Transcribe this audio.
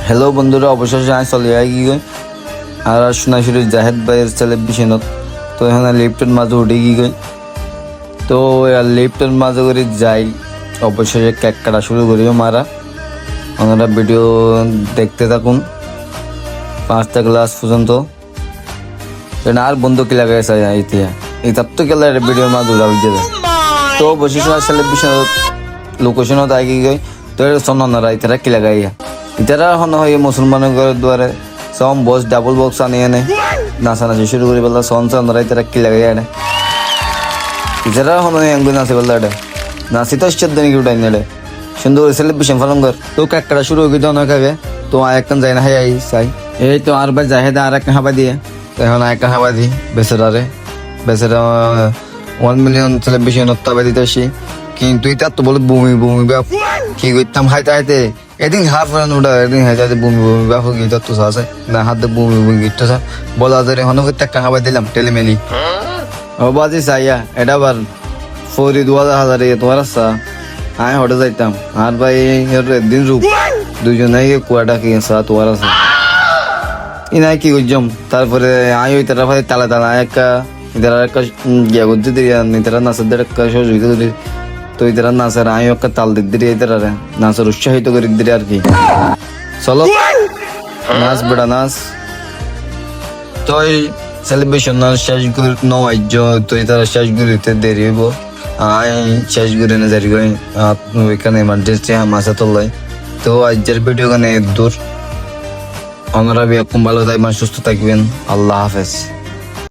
Hello বন্ধুরা, অবশেষে আমি চলে গিয়ে আর সোনাশুরি জাহেদ ভাইয়ের সেলিব্রেশনত। তো এখানে লিফটের মাঝে উঠে গিয়ে তো লিফটের মাঝে করে যাই, অবশেষে কেক কাটা শুরু করিও মারা। ওনারা ভিডিও দেখতে থাকুন 5টা ক্লাস পর্যন্ত। আর বন্ধু কি লাগাইছে ইতার তো গেলে ভিডিওর মাঝে উড়া বুঝে যায়। তো অবশেষে সেলিব্রেশন লোকেশনত আগে গই তো সন্ন্যারা ইতারা কি লাগাইয়া ইতারা হন হয় মুসলমানের ঘরের দুয়ারে সম বক্স ডাবল বক্স আনিয়ে আনে নাচানাচি শুরু করি বললা সন সন্ধ্যা ইতারা কি লাগাইয়া আনে ইতারা হন এঙ্গু নাচে বললা এটা নাচি তো ইচ্ছার দিন কি উঠাই নেড়ে সুন্দর সেলিব্রেশন পালন কর। তো কাকড়া শুরু হয়ে গেছে অনেক আগে। তো আরেকখান যাই না হাই আই চাই এই তো আর ভাই জাহেদা আর একটা হাবা দিয়ে এখন একটা হাবা দিই বেচারারে। বেচারা 1 মিলিয়ন সেলিব্রেশন হত্যা দিতে আসি, কিন্তু এটা তো বলে বমি বমি বাপ কি করতাম হাইতে হাইতে এদিন হাফ রান ওটা এদিন হাইতে বমি বমি বাপ গিয়ে তো আছে না হাতে বমি বমি গিয়ে বলা যায় হন একটা খাবার দিলাম টেলিমেলি ও বাজি চাইয়া এটা আবার ফৌরি 2000 তোমার আসা আমি হটে যাইতাম আর ভাই দিন রূপ দুইজনে কুয়াটা কি তোমার আছে ই নাই কি করছম। তারপরে আই ওই তারা ভাই তালা তালা একটা ইতারা একটা গিয়া করতে দিই ইতারা নাচের দিয়ে একটা সহযোগিতা করি। তো ইতারা নাচের আই একটা তাল দিক দিই ইতারা নাচের উৎসাহিত করে দিই আর কি। চলো নাচ বেড়া নাচ। তো এই সেলিব্রেশন শেষ করে নয় তো ইতারা শেষ করিতে দেরি হইব। আই শেষ করে না জারি করে ওইখানে এমার্জেন্সি মাসা তোলাই। তো আজকের ভিডিও গানে দূর ওনারা খুব ভালো থাকবেন, সুস্থ থাকবেন। আল্লাহ হাফেজ।